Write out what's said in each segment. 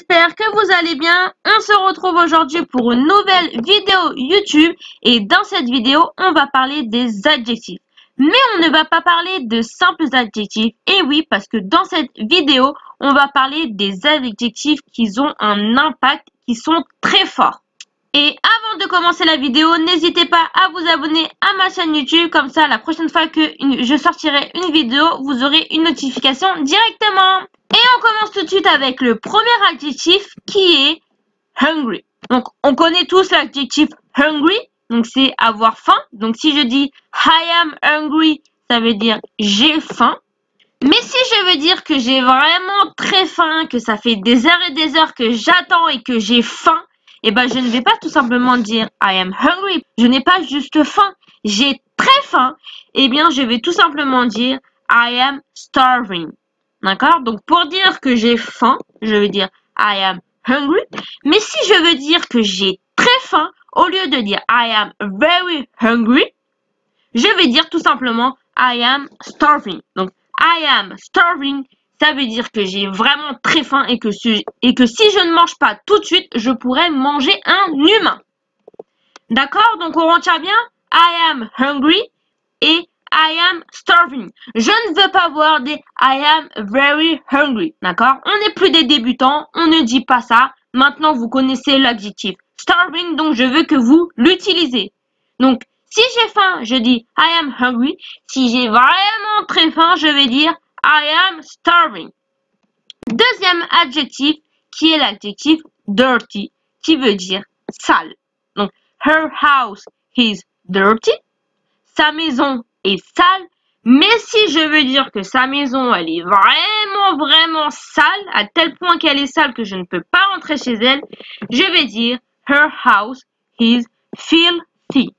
j'espère que vous allez bien. On se retrouve aujourd'hui pour une nouvelle vidéo YouTube et dans cette vidéo, on va parler des adjectifs. Mais on ne va pas parler de simples adjectifs. Et oui, parce que dans cette vidéo, on va parler des adjectifs qui ont un impact, qui sont très forts. Et avant de commencer la vidéo, n'hésitez pas à vous abonner à ma chaîne YouTube. Comme ça, la prochaine fois que je sortirai une vidéo, vous aurez une notification directement. Et on commence tout de suite avec le premier adjectif qui est hungry. Donc, on connaît tous l'adjectif hungry. Donc, c'est avoir faim. Donc, si je dis I am hungry, ça veut dire j'ai faim. Mais si je veux dire que j'ai vraiment très faim, que ça fait des heures et des heures que j'attends et que j'ai faim, eh ben, je ne vais pas tout simplement dire I am hungry. Je n'ai pas juste faim. J'ai très faim. Eh bien, je vais tout simplement dire I am starving. D'accord? Donc, pour dire que j'ai faim, je vais dire I am hungry. Mais si je veux dire que j'ai très faim, au lieu de dire I am very hungry, je vais dire tout simplement I am starving. Donc, I am starving, ça veut dire que j'ai vraiment très faim et que si je ne mange pas tout de suite, je pourrais manger un humain. D'accord? Donc, on retient bien I am hungry et I am starving. Je ne veux pas voir des I am very hungry. D'accord? On n'est plus des débutants. On ne dit pas ça. Maintenant, vous connaissez l'adjectif starving. Donc, je veux que vous l'utilisez. Donc, si j'ai faim, je dis I am hungry. Si j'ai vraiment très faim, je vais dire I am starving. Deuxième adjectif qui est l'adjectif dirty, qui veut dire sale. Donc, her house is dirty. Sa maison est sale, mais si je veux dire que sa maison, elle est vraiment sale, à tel point qu'elle est sale que je ne peux pas rentrer chez elle, je vais dire her house is filthy.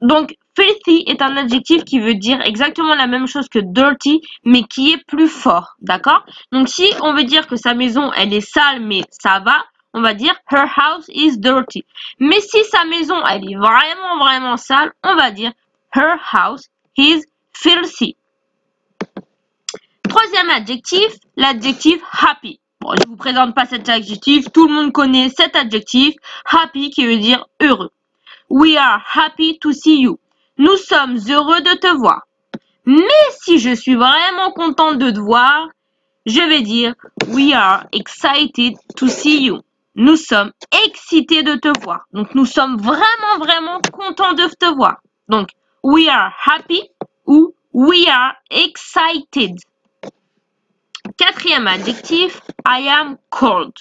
Donc, filthy est un adjectif qui veut dire exactement la même chose que dirty, mais qui est plus fort, d'accord? Donc, si on veut dire que sa maison, elle est sale, mais ça va, on va dire her house is dirty. Mais si sa maison, elle est vraiment sale, on va dire her house is filthy. Troisième adjectif, l'adjectif happy. Bon, je ne vous présente pas cet adjectif, tout le monde connaît cet adjectif, happy qui veut dire heureux. We are happy to see you. Nous sommes heureux de te voir. Mais si je suis vraiment contente de te voir, je vais dire we are excited to see you. Nous sommes excités de te voir. Donc, nous sommes vraiment contents de te voir. Donc, we are happy ou we are excited. Quatrième adjectif, I am cold.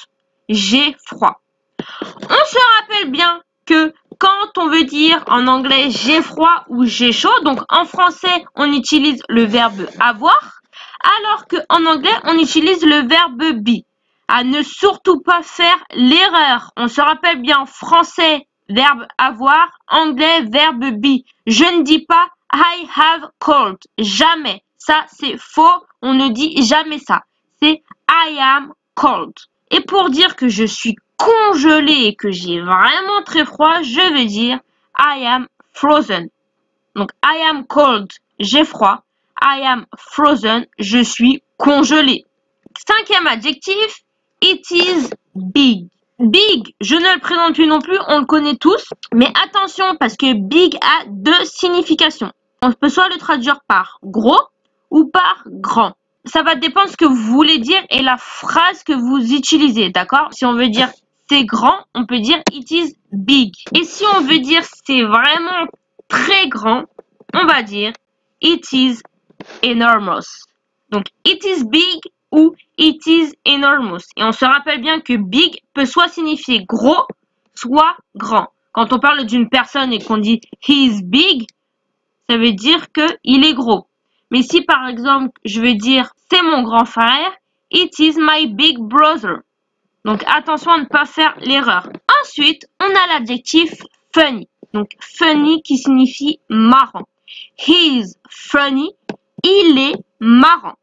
J'ai froid. On se rappelle bien que quand on veut dire en anglais j'ai froid ou j'ai chaud, donc en français on utilise le verbe avoir, alors qu'en anglais on utilise le verbe be. À ne surtout pas faire l'erreur. On se rappelle bien français verbe avoir, anglais verbe be. Je ne dis pas I have cold. Jamais. Ça, c'est faux. On ne dit jamais ça. C'est I am cold. Et pour dire que je suis congelé et que j'ai vraiment très froid, je vais dire I am frozen. Donc, I am cold. J'ai froid. I am frozen. Je suis congelé. Cinquième adjectif, it is big. Big, je ne le présente plus non plus, on le connaît tous. Mais attention, parce que big a deux significations. On peut soit le traduire par gros ou par grand. Ça va dépendre de ce que vous voulez dire et la phrase que vous utilisez, d'accord? Si on veut dire c'est grand, on peut dire it is big. Et si on veut dire c'est vraiment très grand, on va dire it is enormous. Donc, it is big ou it is enormous. Et on se rappelle bien que big peut soit signifier gros, soit grand. Quand on parle d'une personne et qu'on dit he is big, ça veut dire qu'il est gros. Mais si par exemple, je veux dire c'est mon grand frère, it is my big brother. Donc, attention à ne pas faire l'erreur. Ensuite, on a l'adjectif funny. Donc, funny qui signifie marrant. He is funny. Il est marrant.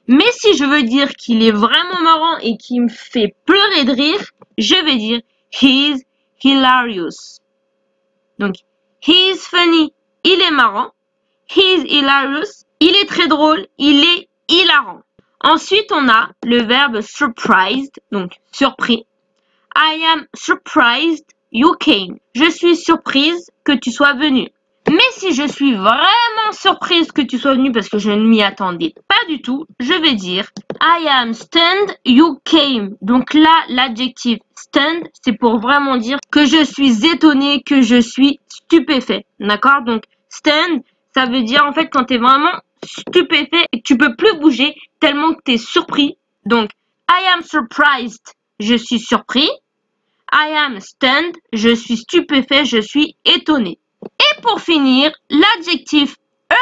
Mais si je veux dire qu'il est vraiment marrant et qu'il me fait pleurer de rire, je vais dire he is hilarious. Donc, he is funny. Il est marrant. He is hilarious. Il est très drôle. Il est hilarant. Ensuite, on a le verbe surprised, donc surpris. I am surprised you came. Je suis surprise que tu sois venu. Mais si je suis vraiment surprise que tu sois venu parce que je ne m'y attendais pas du tout, je vais dire I am stunned you came. Donc là, l'adjectif stunned, c'est pour vraiment dire que je suis étonné, que je suis stupéfait. D'accord? Donc stunned, ça veut dire en fait quand tu es vraiment stupéfait et que tu peux plus bouger tellement que tu es surpris. Donc I am surprised, je suis surpris. I am stunned, je suis stupéfait, je suis étonné. Et pour finir, l'adjectif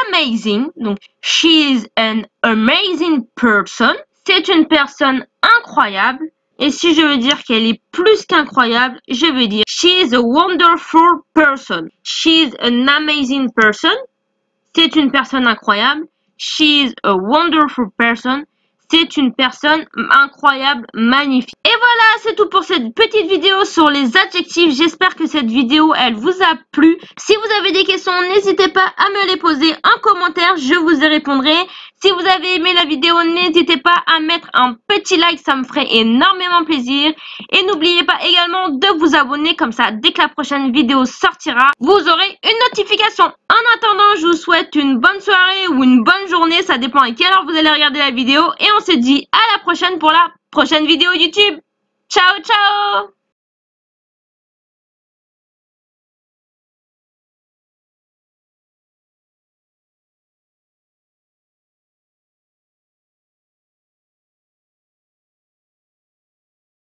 amazing, donc she is an amazing person, c'est une personne incroyable. Et si je veux dire qu'elle est plus qu'incroyable, je veux dire she is a wonderful person. She is an amazing person, c'est une personne incroyable. She is a wonderful person, c'est une personne incroyable, magnifique. Et voilà, c'est tout pour cette petite vidéo sur les adjectifs. J'espère que cette vidéo, elle vous a plu. Si vous avez des questions, n'hésitez pas à me les poser en commentaire. Je vous y répondrai. Si vous avez aimé la vidéo, n'hésitez pas à mettre un petit like. Ça me ferait énormément plaisir. Et n'oubliez pas également de vous abonner. Comme ça, dès que la prochaine vidéo sortira, vous aurez une notification. En attendant, je vous souhaite une bonne soirée ou une bonne journée. Ça dépend à quelle heure vous allez regarder la vidéo. Et on se dit à la prochaine pour la prochaine vidéo YouTube. Ciao, ciao!